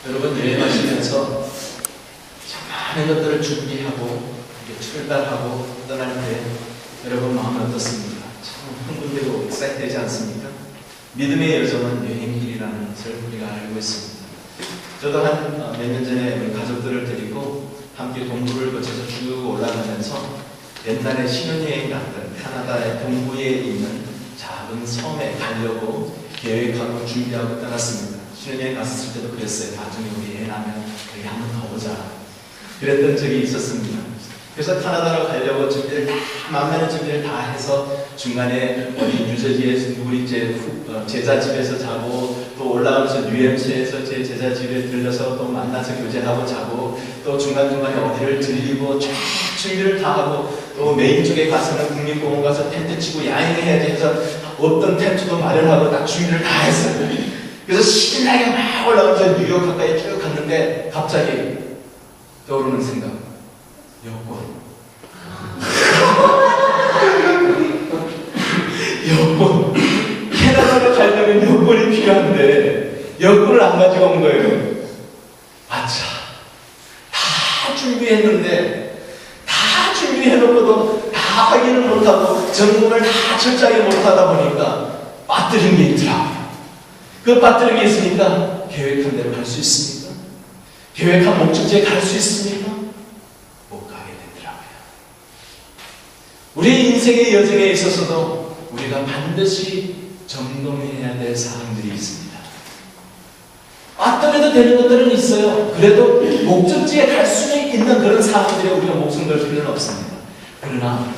여러분 여행하시면서 많은 것들을 준비하고 출발하고 떠날 때 여러분 마음이 어떻습니까? 참 흥분되고 익사이트되지 않습니까? 믿음의 여정은 여행길이라는 것을 우리가 알고 있습니다. 저도 한 몇 년 전에 우리 가족들을 데리고 함께 동부를 거쳐서 쭉 올라가면서 옛날에 신혼여행 갔던 캐나다의 동부에 있는 작은 섬에 가려고 계획하고 준비하고 떠났습니다. 신혼여행 갔을 때도 그랬어요. 나중에 우리 애 나면 여기 한번 가보자. 그랬던 적이 있었습니다. 그래서 캐나다로 가려고 준비를 만면의 준비를 다 해서 중간에 어디 뉴저지에서 우리 제자 집에서 자고 또 올라오면서 뉴햄스에서 제 제자 집에 들려서 또 만나서 교제하고 자고 또 중간중간에 어디를 들리고 쫙 준비를 다 하고 또 메인 쪽에 가서는 국립공원 가서 텐트 치고 야영해야지 해서 어떤 텐트도 마련하고 딱 준비를 다 했어요. 그래서 신나게 막 올라오면서 뉴욕 가까이 쭉 갔는데 갑자기 떠오르는 생각, 여권. 여권. 캐나다로 가려면 여권이 필요한데 여권을 안 가지고 온 거예요. 아차. 다 준비했는데 다 준비해놓고도 다 확인을 못하고 점검을 다 철저하게 못하다 보니까 빠뜨린 게 있더라고요. 그 빠뜨린 게 있으니까 계획한 대로 갈 수 있습니까? 계획한 목적지에 갈 수 있습니까? 못 가게 되더라고요. 우리 인생의 여정에 있어서도 우리가 반드시 점검해야 될 사항들이 있습니다. 어떻게도 되는 것들은 있어요. 그래도 목적지에 갈 수 있는 그런 사항들에 우리가 목숨 걸 필요는 없습니다. 그러나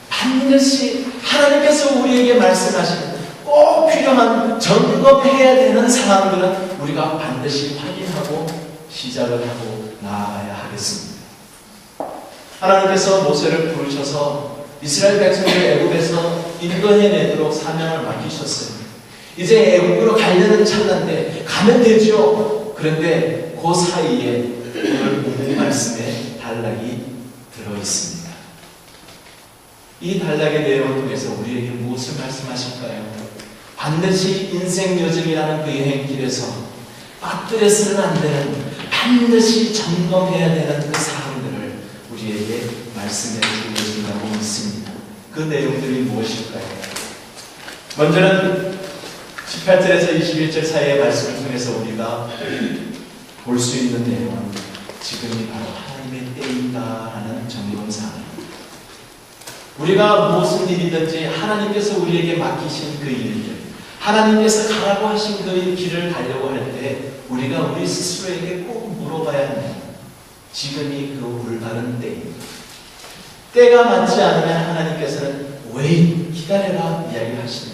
반드시 하나님께서 우리에게 말씀하시는 꼭 필요한 점검해야 되는 사항들은 우리가 반드시 확인하고 시작을 하고 나아가야 하겠습니다. 하나님께서 모세를 부르셔서 이스라엘 백성들을 애굽에서 인도해내도록 사명을 맡기셨어요. 이제 애굽으로 가려는 찰나인데 가면 되죠. 그런데 그 사이에 오늘 본문 말씀에 단락이 들어있습니다. 이 단락의 내용을 통해서 우리에게 무엇을 말씀하실까요? 반드시 인생 여정이라는 그 여행길에서 빠뜨려서는 안 되는 반드시 점검해야 되는 그 사항들을 우리에게 말씀해 주고 계신다고 믿습니다. 그 내용들이 무엇일까요? 먼저는 18절에서 21절 사이의 말씀을 통해서 우리가 볼 수 있는 내용은 지금이 바로 하나님의 때이다라는 점검사항입니다. 우리가 무슨 일이든지 하나님께서 우리에게 맡기신 그 일들, 하나님께서 가라고 하신 그 길을 가려고 할 때 우리가 우리 스스로에게 꼭 물어봐야 합니다. 지금이 그 올바른 때입니다. 때가 맞지 않으면 하나님께서는 왜 기다려라 이야기하십니다.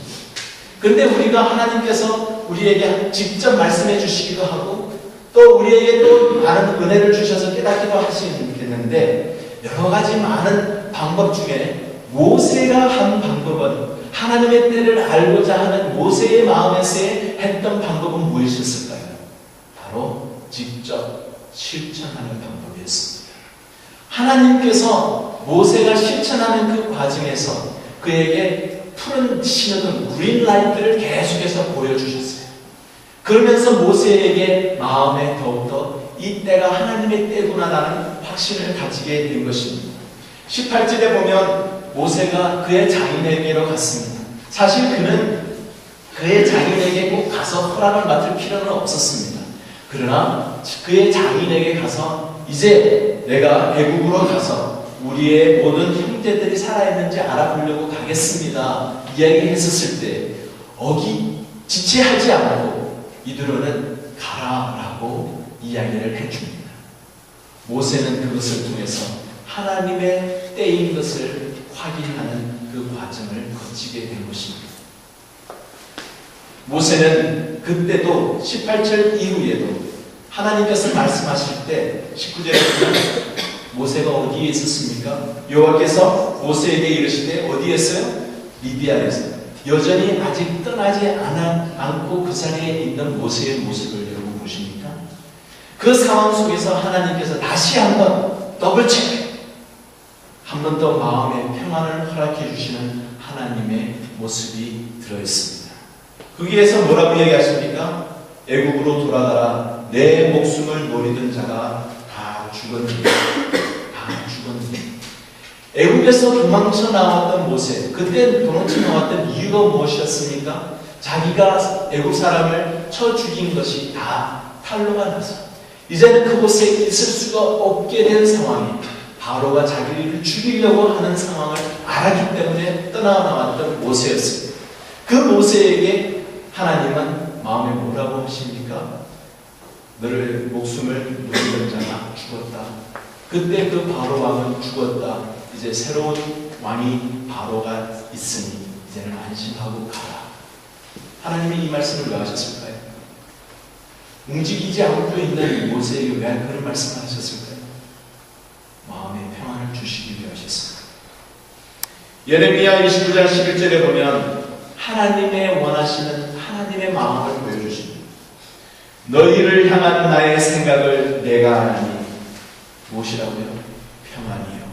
그런데 우리가 하나님께서 우리에게 직접 말씀해 주시기도 하고 또 우리에게 또 많은 은혜를 주셔서 깨닫기도 하시겠는데 여러 가지 많은 방법 중에 모세가 한 방법은 하나님의 때를 알고자 하는 모세의 마음에서 했던 방법은 무엇이었을까요? 바로 직접 실천하는 방법이었습니다. 하나님께서 모세가 실천하는 그 과정에서 그에게 푸른 신호등, 그린라이트를 계속해서 보여주셨어요. 그러면서 모세에게 마음에 더욱더 이 때가 하나님의 때구나라는 확신을 가지게 된 것입니다. 18절에 보면 모세가 그의 장인에게로 갔습니다. 사실 그는 그의 장인에게 꼭 가서 허락을 맡을 필요는 없었습니다. 그러나 그의 장인에게 가서 이제 내가 애굽으로 가서 우리의 모든 형제들이 살아있는지 알아보려고 가겠습니다. 이야기했었을 때 지체하지 않고 이들은 가라라고 이야기를 해줍니다. 모세는 그것을 통해서 하나님의 때인 것을 확인하는 그 과정을 거치게 된 것입니다. 모세는 그때도 18절 이후에도 하나님께서 말씀하실 때 19절에 보면 모세가 어디에 있었습니까? 여호와께서 모세에게 이르시되 어디에 있어요? 미디안에서. 여전히 아직 떠나지 않고 그 자리에 있는 모세의 모습을 여러분 보십니까? 그 상황 속에서 하나님께서 다시 한번 더블 체크, 한 번 더 마음의 평안을 허락해 주시는 하나님의 모습이 들어있습니다. 거기에서 뭐라고 얘기하십니까? 애굽으로 돌아가라. 내 목숨을 노리던 자가 다 죽었느니. 다 죽었느니. 애굽에서 도망쳐 나왔던 모세, 그때 도망쳐 나왔던 이유가 무엇이었습니까? 자기가 애굽 사람을 쳐 죽인 것이 다 탄로가 나서 이제는 그곳에 있을 수가 없게 된 상황이, 바로가 자기를 죽이려고 하는 상황을 알았기 때문에 떠나나왔던 모세였습니다. 그 모세에게 하나님은 마음에 뭐라고 하십니까? 너를 목숨을 노리던 자가 죽었다. 그때 그 바로 왕은 죽었다. 이제 새로운 왕이 바로가 있으니 이제는 안심하고 가라. 하나님이 이 말씀을 왜 하셨을까요? 움직이지 않고 있는 모세에게 왜 그런 말씀을 하셨을까요? 마음의 평안을 주시기 위해 하셨습니다. 예레미야 29장 11절에 보면 하나님의 원하시는 하나님의 마음을 보여주십니다. 너희를 향한 나의 생각을 내가 아니. 무엇이라고요? 평안이요.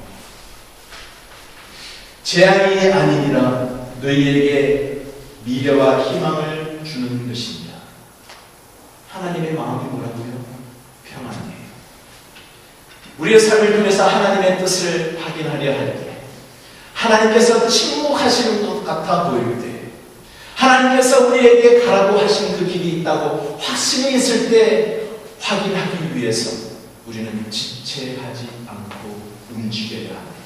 재앙이 아니니라. 너희에게 미래와 희망을 주는 것입니다. 하나님의 마음이 뭐라고요? 평안이에요. 우리의 삶을 통해서 하나님의 뜻을 확인하려 할 때, 하나님께서 침묵하시는 것 같아 보일 때, 하나님께서 우리에게 가라고 하신 그 길이 있다고 확신이 있을 때 확인하기 위해서 우리는 지체하지 않고 움직여야 합니다.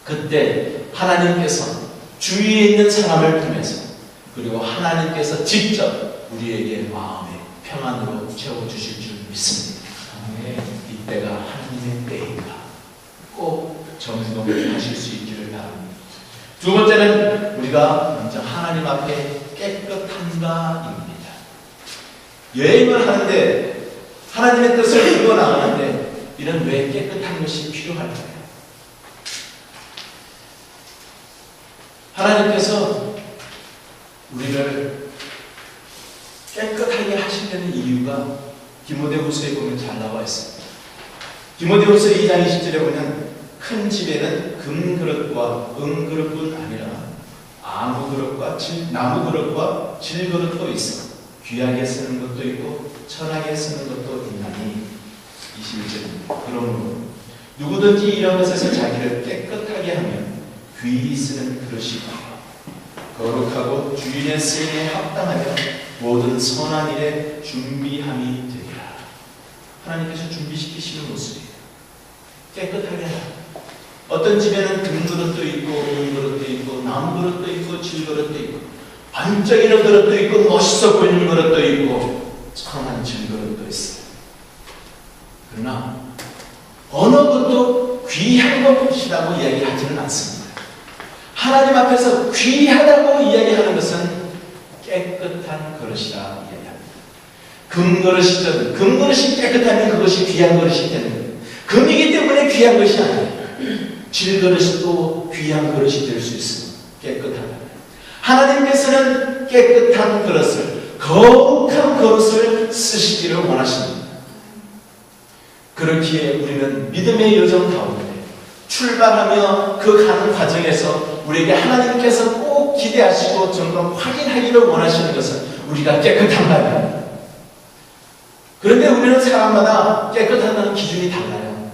그때 하나님께서 주위에 있는 사람을 통해서, 그리고 하나님께서 직접 우리에게 마음의 평안으로 채워주실 줄 믿습니다. 이때가 하나님의 때이다. 꼭 점검하실 수 있기를 바랍니다. 두 번째는 우리가 먼저 하나님 앞에 깨끗한가입니다. 여행을 하는데 하나님의 뜻을 이루어 나가는데 이런 왜 깨끗한 것이 필요할까요? 하나님께서 우리를 깨끗하게 하시려는 이유가 디모데후서에 보면 잘 나와 있습니다. 디모데후서 2장 20절에 보면 큰 집에는 금그릇과 은그릇뿐 아니라 나무 그릇과 질그릇도 있어 귀하게 쓰는 것도 있고 천하게 쓰는 것도 있나니 21절입니다. 그러므로 누구든지 이런 것에서 자기를 깨끗하게 하면 귀히 쓰는 그릇이고 거룩하고 주인의 쓰임에 합당하며 모든 선한 일에 준비함이 되리라. 하나님께서 준비시키시는 모습이에요. 깨끗하게 하라. 어떤 집에는 금그릇도 있고 은그릇도 있고 나무그릇도 있고 질그릇도 있고 반짝이는 그릇도 있고 멋있어 보이는 그릇도 있고 선한 질그릇도 있어요. 그러나 어느 것도 귀한 것이라고 이야기하지는 않습니다. 하나님 앞에서 귀하다고 이야기하는 것은 깨끗한 그릇이라 이야기합니다. 금그릇이든 금그릇이 깨끗하면 그것이 귀한 그릇이 되는 거예요. 금이기 때문에 귀한 것이 아니에요. 질그릇이 또 귀한 그릇이 될 수 있습니다. 깨끗하다. 하나님께서는 깨끗한 그릇을, 거룩한 그릇을 쓰시기를 원하십니다. 그렇기에 우리는 믿음의 여정 가운데 출발하며 그 가는 과정에서 우리에게 하나님께서 꼭 기대하시고 점검 확인하기를 원하시는 것은 우리가 깨끗한가요? 그런데 우리는 사람마다 깨끗하다는 기준이 달라요.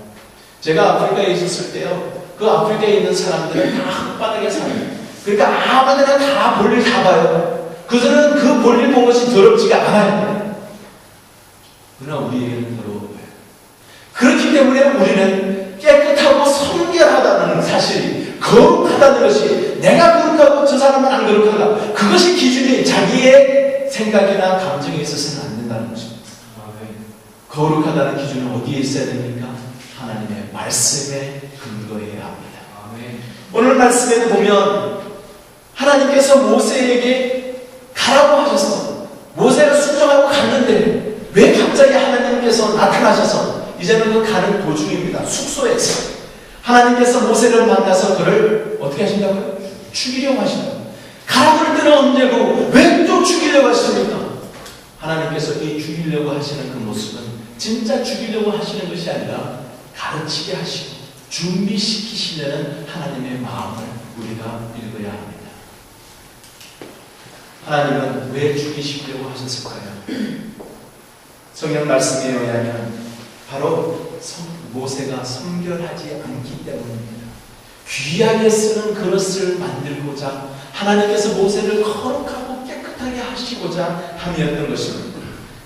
제가 아프리카에 있었을 때요, 그 아프리카에 있는 사람들은 다 흙바닥에 살아요. 그러니까 아무데나 다 볼일 다 봐요. 그들은 그 볼일 본 것이 더럽지가 않아요. 그러나 우리에게는 더러워요. 그렇기 때문에 우리는 깨끗하고 성결하다는 사실이, 거룩하다는 것이, 내가 거룩하고 저 사람은 안 거룩하다, 그것이 기준이 자기의 생각이나 감정에 있어서는 안 된다는 것입니다. 거룩하다는 기준은 어디에 있어야 됩니까? 하나님의 말씀에 근거해야 합니다. 오늘 말씀에도 보면 하나님께서 모세에게 가라고 하셔서 모세가 순종하고 갔는데 왜 갑자기 하나님께서 나타나셔서 이제는 그 가는 도중입니다. 숙소에서 하나님께서 모세를 만나서 그를 어떻게 하신다고요? 죽이려고 하신다고요. 가라고 할 때는 언제고 왜 또 죽이려고 하십니까? 하나님께서 이 죽이려고 하시는 그 모습은 진짜 죽이려고 하시는 것이 아니라 가르치게 하시고 준비시키시려는 하나님의 마음을 우리가 읽어야 합니다. 하나님은 왜 죽이시려고 하셨을까요? 성경 말씀에 의하면 바로 모세가 성결하지 않기 때문입니다. 귀하게 쓰는 그릇을 만들고자 하나님께서 모세를 거룩하고 깨끗하게 하시고자 함이었던 것입니다.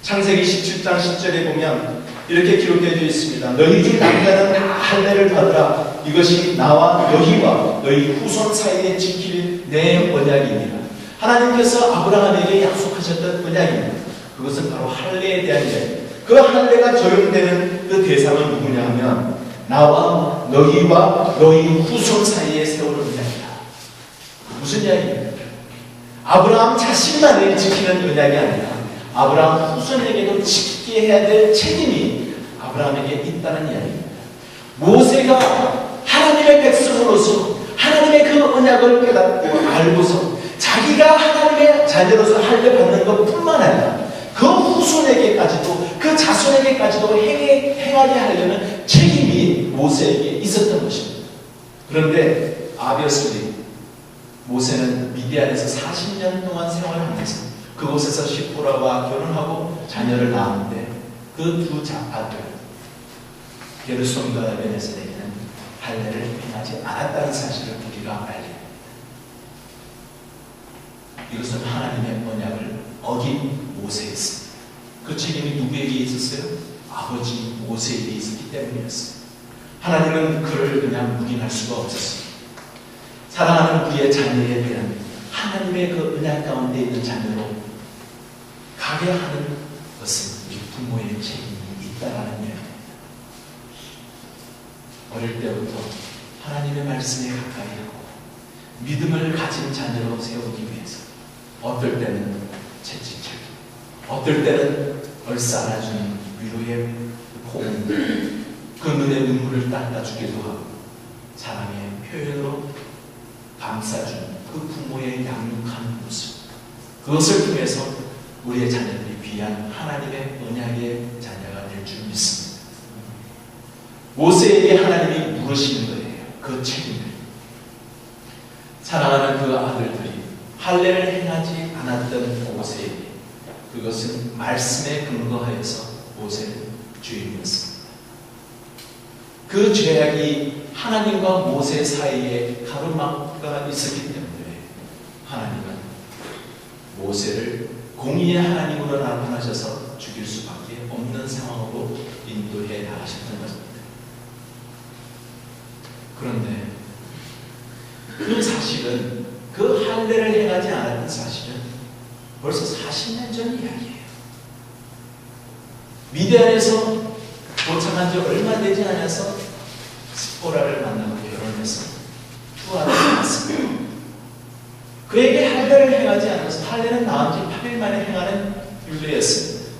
창세기 17장 10절에 보면 이렇게 기록되어 있습니다. 너희 중 남자는 할례를 받으라. 이것이 나와 너희와 너희 후손 사이에 지킬 내 언약이니라. 하나님께서 아브라함에게 약속하셨던 언약입니다. 그것은 바로 할례에 대한 이야기입니다. 그 할례가 적용되는 그 대상은 누구냐 하면 나와 너희와 너희 후손 사이에 세우는 언약이다. 무슨 이야기입니까? 아브라함 자신만을 지키는 언약이 아니라 아브라함 후손에게도 지키게 해야 될 책임이 아브라함에게 있다는 이야기입니다. 모세가 하나님의 백성으로서 하나님의 그 언약을 깨닫고 알고서 자기가 하나님의 자녀로서 할례 받는 것뿐만 아니라 그 후손에게까지도 그 자손에게까지도 행하게 하려는 책임이 모세에게 있었던 것입니다. 그런데 아비어스리 모세는 미디안에서 40년 동안 생활하면서 그곳에서 시포라와 결혼하고 자녀를 낳았는데 그 두 아들 게르솜과 에베네셀에게는 할례를 행하지 않았다는 사실을 우리가 알게 됩니다. 이것은 하나님의 언약을 어긴 모세였습니다. 그 책임이 누구에게 있었어요? 아버지 모세에게 있었기 때문이었어요. 하나님은 그를 그냥 묵인할 수가 없었습니다. 사랑하는 그의 자녀에 대한 하나님의 그 언약 가운데 있는 자녀로 가게 하는 것은 우리 부모의 책임이 있다라는 이야기입니다. 어릴 때부터 하나님의 말씀에 가까이 하고 믿음을 가진 자녀로 세우기 위해서 어떨 때는 채찍질, 어떨 때는 얼싸안아주는 위로의 호응, 그 눈에 눈물을 닦아주기도 하고 사랑의 표현으로 감싸주는 그 부모의 양육하는 모습, 그것을 통해서 우리의 자녀들이 귀한 하나님의 언약의 자녀가 될 줄 믿습니다. 모세에게 하나님이 물으시는 거예요. 그 책임을. 사랑하는 그 아들들이 할례를 행하지 않았던 모세에게 그것은 말씀에 근거하여서 모세는 죄인이었습니다. 그 죄악이 하나님과 모세 사이에 가로막가 있었기 때문에 하나님은 모세를 공의의 하나님으로 나타나셔서 죽일 수밖에 없는 상황으로 인도해 나가셨던 것입니다. 그런데 그 사실은 그 할례를 행하지 않았던 사실은 벌써 40년 전 이야기예요. 미디안에서 도착한 지 얼마 되지 않아서 스포라를 만나고 결혼해서 두 아들을 낳았습니다. 그에게 할례를 행하지 않아서 할례는 낳은 지 8일 만에 행하는 율례였습니다.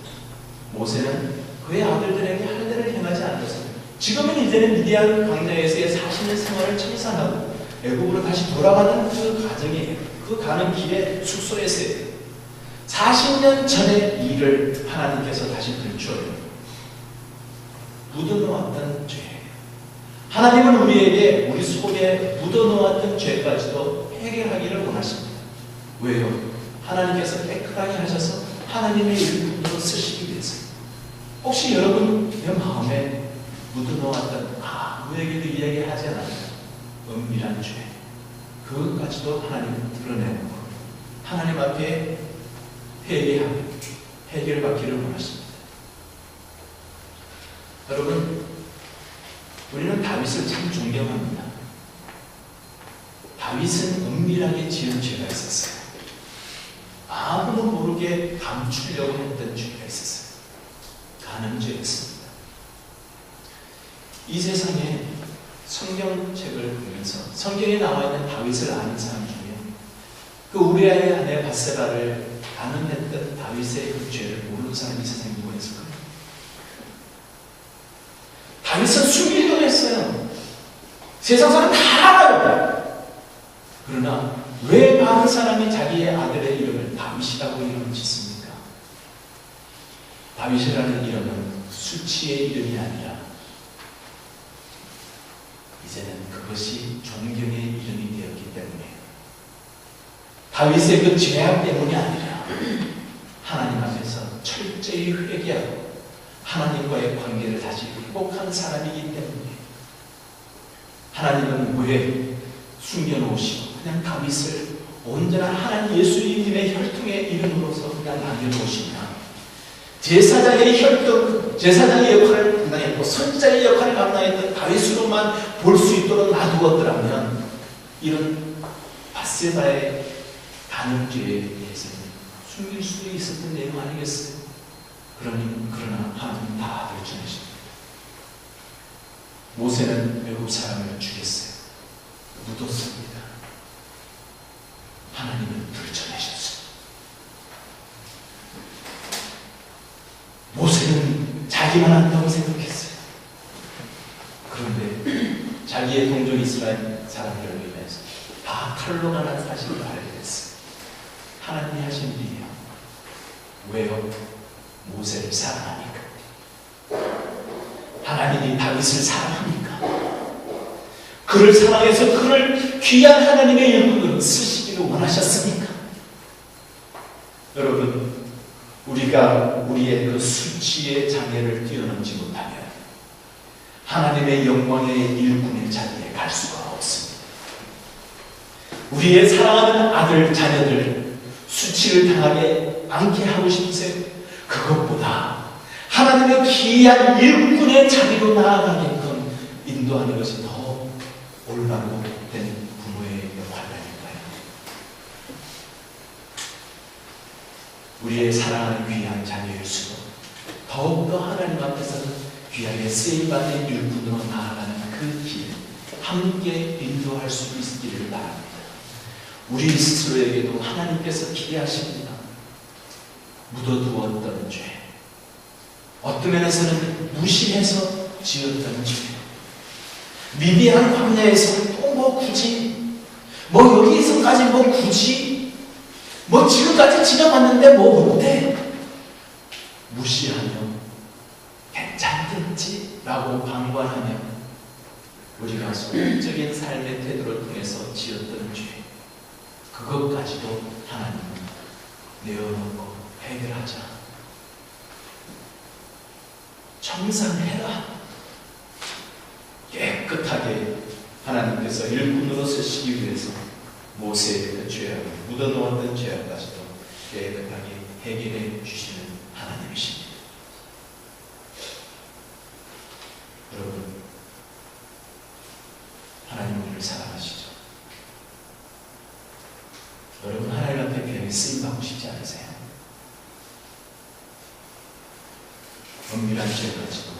모세는 그의 아들들에게 할례를 행하지 않아서 지금은 이제는 미디안 광야에서의 40년 생활을 청산하고 애국으로 다시 돌아가는 그 과정이에요. 그 가는 길에 숙소에서요. 40년 전의 일을 하나님께서 다시 들추어요. 묻어놓았던 죄. 하나님은 우리에게 우리 속에 묻어놓았던 죄까지도 해결하기를 원하십니다. 왜요? 하나님께서 깨끗하게 하셔서 하나님의 일꾼으로 쓰시기 위해서. 혹시 여러분의 마음에 묻어놓았던 아무에게도 이야기하지 않았던 은밀한 죄, 그것까지도 하나님은 드러내고 하나님 앞에 회개하며 해결받기를 원하십니다. 여러분, 우리는 다윗을 참 존경합니다. 다윗은 은밀하게 지은 죄가 있었어요. 아무도 모르게 감추려고 했던 죄가 있었어요. 간음죄였습니다. 이 세상에 성경책을 보면서 성경에 나와 있는 다윗을 아는 사람 중에 그 우리아의 아내 밧세바를 간음했던 다윗의 그 죄를 모르는 사람이 이 세상에 누가 있을까요? 다윗은 숨기려고 했어요. 세상 사람 다 알아요. 그러나 왜 많은 사람이 자기의 아들의 이름을 다윗이라고 이름을 짓습니까? 다윗이라는 이름은 수치의 이름이 아니라 이제는 그것이 존경의 이름이 되었기 때문에 다윗의 그 죄악 때문이 아니라 하나님 앞에서 철저히 회개하고 하나님과의 관계를 다시 회복한 사람이기 때문에 하나님은 왜 숨겨놓으시고 그냥 다윗을 온전한 하나님 예수님의 혈통의 이름으로서 그냥 남겨놓으시냐. 제사장의 혈통, 제사장의 역할을 감당했고 선지자의 역할을 감당했던 다윗으로만 볼 수 있도록 놔두었더라면 이런 밧세바의 간음죄에 대해서는 숨길 수도 있었던 내용 아니겠어요? 그러나 하나님 다 들춰내십니다. 모세는 외국 사람을 죽였어요. 묻었습니다. 하나님은 들춰내셨어요. 모세는 자기만 한다고 생각했어요. 그런데 자기의 동족 이스라엘 사람들을 위해서 다 칼로 가는 사실을 알게 됐어요. 하나님이 하신 일이에요. 왜요? 모세를 사랑하니까. 하나님이 다윗을 사랑하니까. 그를 사랑해서 그를 귀한 하나님의 일꾼으로 쓰시기를 원하셨으니까. 여러분, 우리가 우리의 그 수치의 장애를 뛰어넘지 못하면 하나님의 영광의 일꾼의 자리에 갈 수가 없습니다. 우리의 사랑하는 아들, 자녀들 수치를 당하게 않게 하고 싶으세요? 그것보다 하나님의 귀한 일꾼의 자리로 나아가게끔 인도하는 것이 더 올바로 된 부모의 역할이니까요. 우리의 사랑하는 귀한 자녀일수록 더욱더 하나님 앞에서는 귀하게 쓰임받는 일꾼으로 나아가는 그 길 함께 인도할 수 있기를 바랍니다. 우리 스스로에게도 하나님께서 기대하십니다. 묻어두었던 죄, 어떤 면에서는 무시해서 지었던 죄, 미비한 광야에서 또 굳이 여기서까지 굳이 지금까지 지나갔는데 어때? 무시하며 괜찮겠지? 라고 방관하며 우리가 소극적인 삶의 태도를 통해서 지었던 죄, 그것까지도 하나님은 내어놓고 해결하자. 청산해라. 깨끗하게 하나님께서 일꾼으로 쓰시기 위해서 모세의 그 죄악을 묻어놓았던 죄악까지도 깨끗하게 해결해 주시는 하나님이십니다. 여러분, 하나님 우리를 사랑하시죠? 여러분, 하나님 앞에 귀하게 쓰임받고 싶지 않으세요? 엄밀한 죄까지도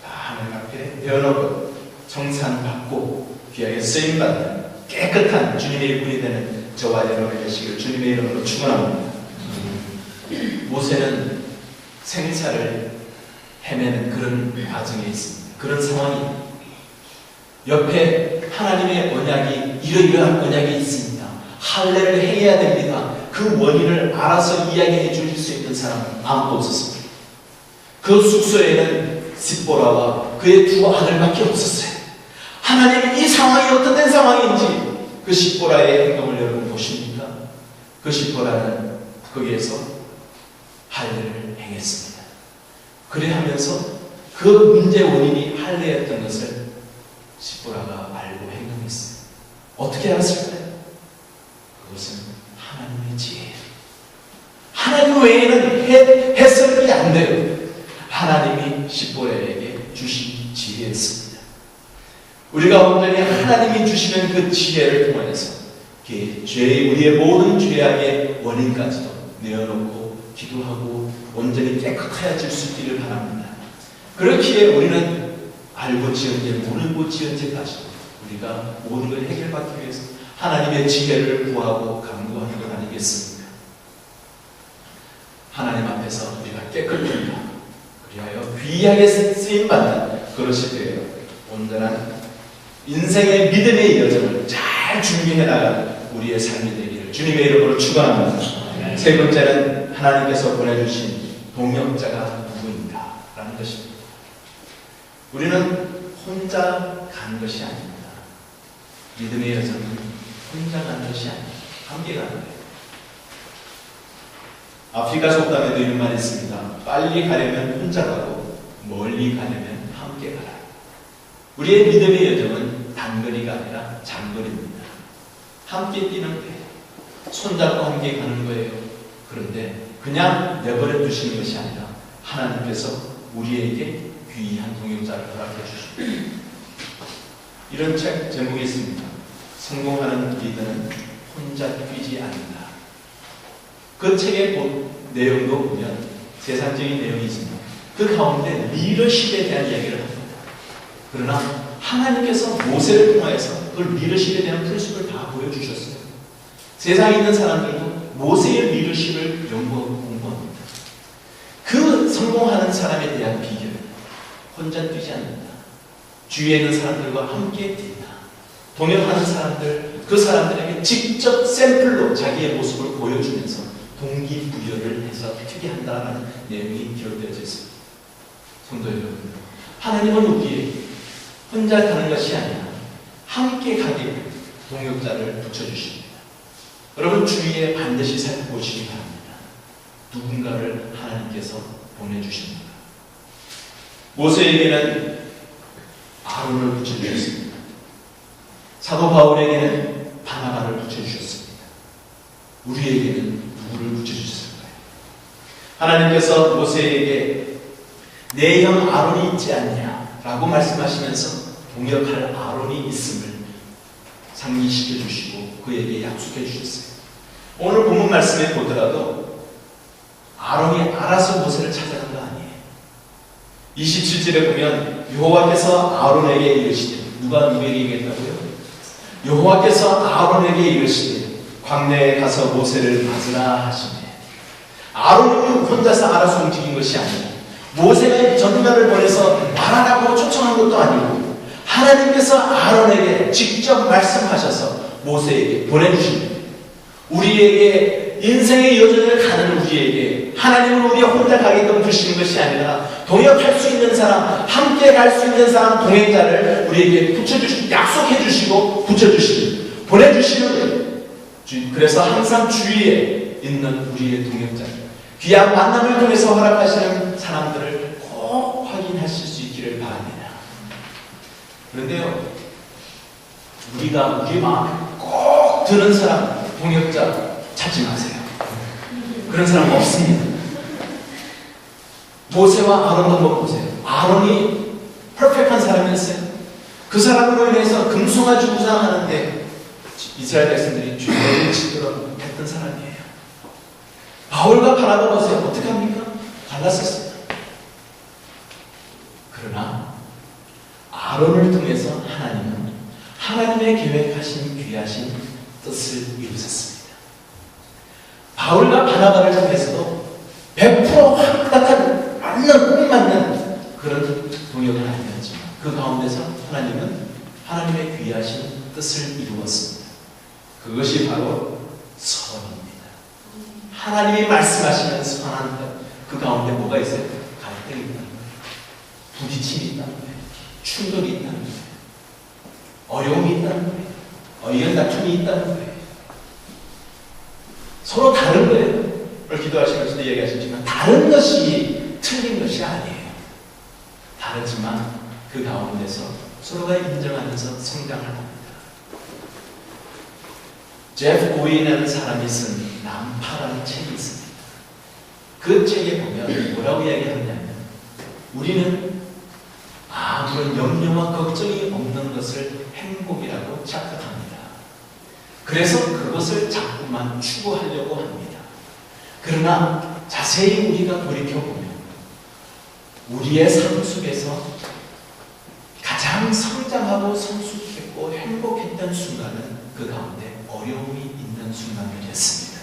다 하나님 앞에 내어놓고 청산받고 귀하게 쓰임받는 깨끗한 주님의 일꾼이 되는 저와 여러분의 되시기를 주님의 이름으로 축원합니다. 모세는 생사를 헤매는 그런 과정에 있습니다. 그런 상황이 옆에 하나님의 언약이 이러이러한 언약이 있습니다. 할례를 행해야 됩니다. 그 원인을 알아서 이야기해 주실 수 있는 사람은 아무도 없었습니다. 그 숙소에는 십 보라와 그의 두 아들밖에 없었어요. 하나님이 이 상황이 어떤 된 상황인지 그 십 보라의 행동을 여러분 보십니까? 그 십 보라는 거기에서 할례를 행했습니다. 그래 하면서 그 문제 원인이 할례였던 것을 십 보라가 알고 행동했어요. 어떻게 알았을까요? 그것은 하나님의 지혜예요. 하나님 외에는 해석이 안 돼요. 하나님이 십 보라에게 주신 지혜였습니다. 우리가 온전히 하나님이 주시는 그 지혜를 통해서 우리의 모든 죄악의 원인까지도 내어놓고 기도하고 온전히 깨끗해질 수 있기를 바랍니다. 그렇기에 우리는 알고 지은 죄, 모르고 지은 죄까지도 우리가 모든 걸 해결받기 위해서 하나님의 지혜를 구하고 강구하는 것 아니겠습니까? 하나님 앞에서 우리가 깨끗하리라. 그리하여 귀하게 쓰임받는 그릇이 되어 온전한 인생의 믿음의 여정을 잘 준비해 나가는 우리의 삶이 되기를 주님의 이름으로 축원합니다. 세 번째는 하나님께서 보내주신 동역자가 누구인가 라는 것입니다. 우리는 혼자 간 것이 아닙니다. 믿음의 여정은 혼자 간 것이 아닙니다. 함께 가는 거예요. 아프리카 속담에도 이런 말이 있습니다. 빨리 가려면 혼자 가고 멀리 가려면 함께 가라. 우리의 믿음의 여정은 단거리가 아니라 장거리입니다. 함께 뛰는 거예요. 손잡고 함께 가는 거예요. 그런데 그냥 내버려 두시는 것이 아니라 하나님께서 우리에게 귀한 동역자를 허락해 주십니다. 이런 책 제목이 있습니다. 성공하는 리더는 혼자 뛰지 않는다. 그 책의 내용도 보면 세상적인 내용이 있습니다. 그 가운데 리더십에 대한 이야기를 합니다. 그러나 하나님께서 모세를 통하여서 그 리더십에 대한 프린시플을 다 보여주셨어요. 세상에 있는 사람들도 모세의 리더십을 연구하고 공부합니다. 그 성공하는 사람에 대한 비결, 혼자 뛰지 않는다. 주위에 있는 사람들과 함께 뛴다. 동역하는 사람들, 그 사람들에게 직접 샘플로 자기의 모습을 보여주면서 동기부여를 해서 뛰게 한다는 내용이 기록되어져 있습니다. 성도 여러분, 하나님은 우리에게 혼자 가는 것이 아니라 함께 가게 동역자를 붙여주십니다. 여러분 주위에 반드시 살펴보시기 바랍니다. 누군가를 하나님께서 보내주십니다. 모세에게는 아론을 붙여주셨습니다. 사도 바울에게는 바나바를 붙여주셨습니다. 우리에게는 누구를 붙여주셨을까요? 하나님께서 모세에게 내 형 아론이 있지 않냐 라고 말씀하시면서 동역할 아론이 있음을 상기시켜 주시고 그에게 약속해 주셨어요. 오늘 본문 말씀에 보더라도 아론이 알아서 모세를 찾아간 거 아니에요. 27절에 보면 여호와께서 아론에게 이르시되, 누가 누구에게 얘기했다고요? 여호와께서 아론에게 이르시되 광야에 가서 모세를 맞으라 하시네. 아론이 혼자서 알아서 움직인 것이 아니고 모세가 전면을 보내서 말하라고 초청한 것도 아니고 하나님께서 아론에게 직접 말씀하셔서 모세에게 보내주십니다. 우리에게 인생의 여정을 가는 우리에게 하나님은 우리가 혼자 가게끔 두시는 것이 아니라 동역할 수 있는 사람, 함께 갈 수 있는 사람, 동행자를 우리에게 붙여주시고 약속해 주시고 붙여주시고 보내주시는 거예요. 그래서 항상 주위에 있는 우리의 동역자, 귀한 만남을 통해서 허락하시는 사람들을 꼭 확인하실 수 있기를 바랍니다. 그런데요, 우리가 우리 마음에 꼭 드는 사람, 동역자 찾지 마세요. 그런 사람 없습니다. 모세와 아론 한번 보세요. 아론이 퍼펙트한 사람이었어요. 그 사람으로 인해서 금송아지 우상하는데 이스라엘 백성들이 죄를 짓도록 했던 사람이에요. 바울과 바나바 보세요. 어떻게 합니까? 갈랐었어요. 그러나 아론을 통해서 하나님은 하나님의 계획하신 귀하신 뜻을 이루셨습니다. 바울과 바나바를 통해서도 100% 확답한 꼭 맞는 그런 동역을 아니었지만 그 가운데서 하나님은 하나님의 귀하신 뜻을 이루었습니다. 그것이 바로 선입니다. 하나님이 말씀하시는 선한 뜻, 그 가운데 뭐가 있어요? 갈등이 있다는 거예요. 부딪힘이 있다는 거예요. 충돌이 있다는 거예요. 어려움이 있다는 거예요. 의견 다툼이 있다는 거예요. 서로 다른 거예요. 오늘 기도하시면서도 이야기하셨지만 다른 것이 틀린 것이 아니에요. 다르지만 그 가운데서 서로가 인정하면서 성장을 합니다. 제프 고인이라는 사람이 쓴 난파라는 책이 있습니다. 그 책에 보면 뭐라고 이야기하냐면 우리는 아무런 염려와 걱정이 없는 것을 행복이라고 착각합니다. 그래서 그것을 자꾸만 추구하려고 합니다. 그러나 자세히 우리가 돌이켜보면 우리의 삶 속에서 가장 성장하고 성숙했고 행복했던 순간은 그 가운데 어려움이 있는 순간들이었습니다.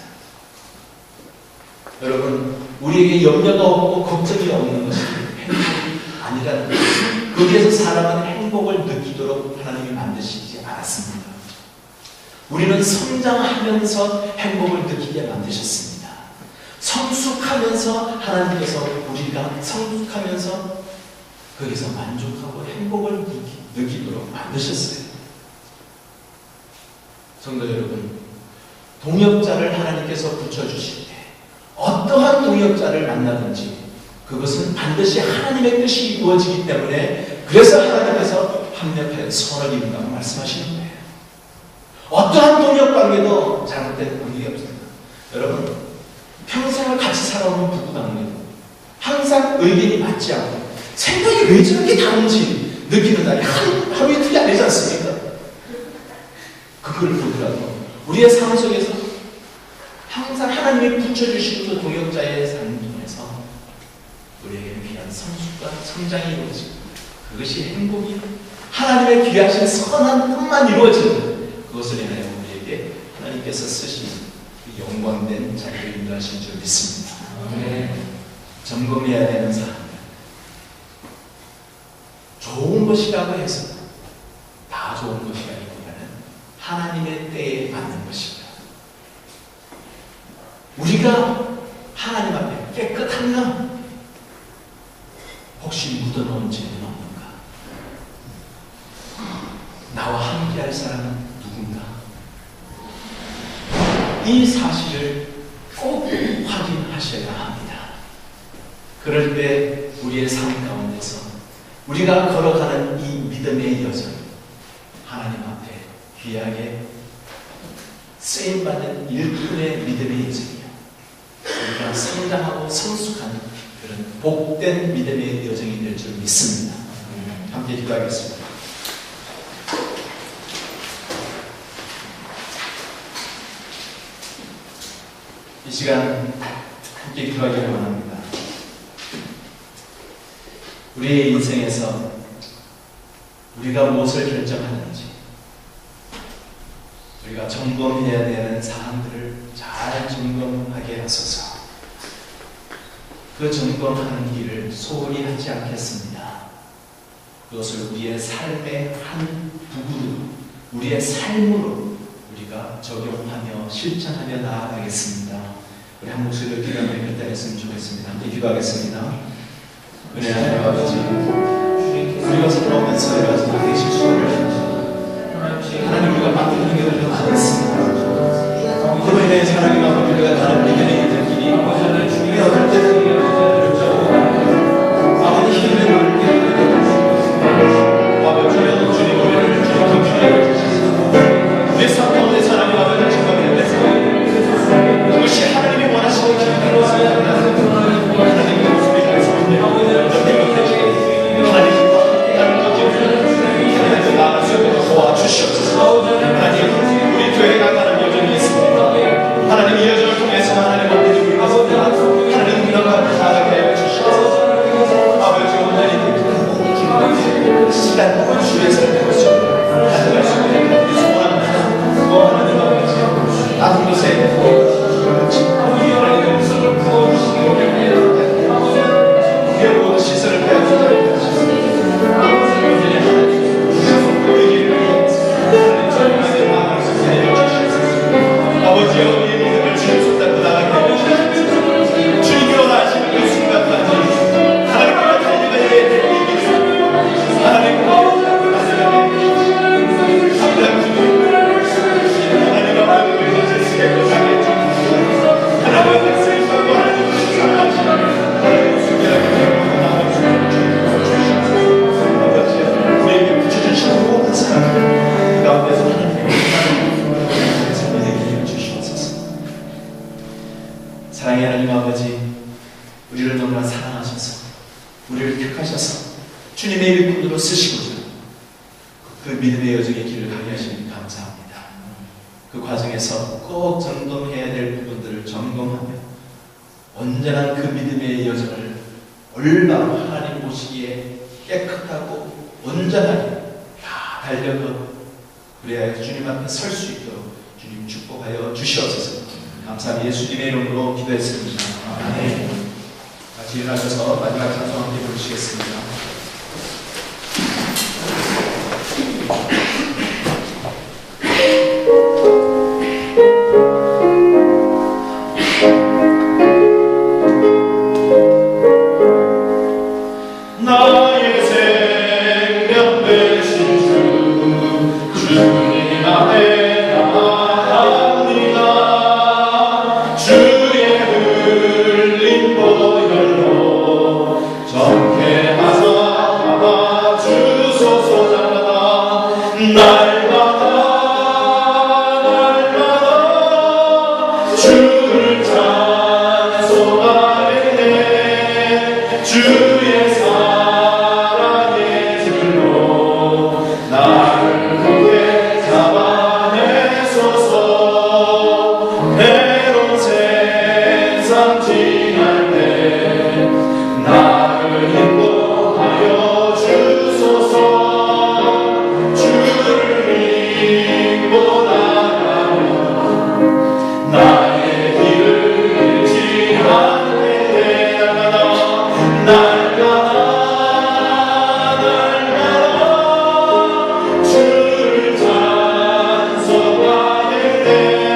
여러분, 우리에게 염려가 없고 걱정이 없는 것이 행복이 아니라는 것입니다. 거기에서 사람은 행복을 느끼도록 하나님이 만드시지 않았습니다. 우리는 성장하면서 행복을 느끼게 만드셨습니다. 성숙하면서 하나님께서 우리가 성숙하면서 거기서 만족하고 행복을 느끼도록 만드셨어요. 성도 여러분, 동역자를 하나님께서 붙여주실 때 어떠한 동역자를 만나든지 그것은 반드시 하나님의 뜻이 이루어지기 때문에 그래서 하나님께서 합력하여 선을 이룬다고 말씀하시는 거예요. 어떠한 동역관계도 잘못된 관계가 없습니다. 여러분, 평생을 같이 살아오는 부부관계도 항상 의견이 맞지 않고 생각이 왜 저렇게 다른지 느끼는 날이 하루 이틀이 아니지 않습니까? 그거를 보더라도 우리의 삶 속에서 항상 하나님이 붙여주신 그 동역자의 삶을 통해서 우리에게 귀한 성숙과 성장이 이루어지고 그것이 행복이 하나님의 귀하신 선한 뜻만 이루어지는 그것을 인하여 우리에게 하나님께서 쓰신 영광된 자리를 인도하신 줄 믿습니다. 점검해야 되는 사람들 좋은 것이라고 해서 다 좋은 것이라기보다는 하나님의 때에 맞는 것입니다. 우리가 하나님 앞에 깨끗한가? 혹시 묻어놓은 죄는 없는가? 나와 함께할 사람은 누군가? 이 사실을 꼭 확인하셔야 합니다. 그럴 때 우리의 삶 가운데서 우리가 걸어가는 이 믿음의 여정, 하나님 앞에 귀하게 쓰임받는 일꾼의 믿음의 여정이요, 우리가 성장하고 성숙한 그런 복된 믿음의 여정이 될 줄 믿습니다. 함께 기도하겠습니다. 이 시간 함께 기도하기를 원합니다. 우리의 인생에서 우리가 무엇을 결정하는지 우리가 점검해야 되는 사항들을 잘 점검하게 하소서. 그 점검하는 길을 소홀히 하지 않겠습니다. 그것을 우리의 삶의 한 부분으로, 우리의 삶으로 우리가 적용하며 실천하며 나아가겠습니다. 우리 한 목소리로 기도하며 결단했으면 좋겠습니다. 함께 기도하겠습니다. 은혜하는 아버지, 우리가 살아오면서 여러 가지 우리의 실수를 하나님, 우리가 맡은 의견을 하겠습니다. 그로 인해 하나님 아버지, 우리가 다른 의견에 있는 길이 주님의 어떨 때는 아버지 힘을 얻게 되고 아버지 주님 우리를 주님 우리 삶 가운데 하나님 아버지 증거해야 돼서 그것이 하나님이 원하시는 길이라고 생각합니다. 하나님의 모습이 도와주시옵소서. 하나님, 우리 교회가 가는 여정이 있습니다. 하나님, 이 여정을 통해서 하나님 앞에 우리가 하나님 문화가 나아가게 하여 주시옵소서. 아버지, 오늘 이 시간 주의 삶에서 가져갈 수 있는 우리 소원합니다. 또 하나님 아버지, 다른 곳에 우리의 모든 시설을 배워주도록 아버지여, 우리의 믿음을 주님 손잡고 나가게 해주시옵소서. 주님이 원하시는 그 순간까지 하나님과 달려가야 될 이 길을 하나님과 달려가게 해주시옵소서. 감사합니다. 하나님 아버지, 우리의 깨끗하게 해주시옵소서. 하나님의 쓰임받고 하나님의 사랑하시는 하나님의 순결하게 되고 나아가주시옵소서. 아버지여, 우리에게 붙여주시는 모든 사랑 가운데서 하나님의 사랑의 하나님 아버지, 우리를 너무나 사랑하셔서 우리를 택하셔서 주님의 일꾼으로 쓰시고자 그 믿음의 여정의 길을 가게 하시니 감사합니다. 그 과정에서 꼭 점검해야 될 부분들을 점검하며 온전한 그 믿음의 여정을 얼마나 하나님 보시기에 깨끗하고 온전하게 다 달려가고 그래야 주님 앞에 설 수 있도록 주님 축복하여 주시옵소서. 감사합니다. 예수님의 이름으로 기도했습니다. 아멘. 같이 일어나셔서 마지막 찬송 함께 부르시겠습니다. 나의 생명 되신 주 주님 앞에 나아갑니다. 주의 내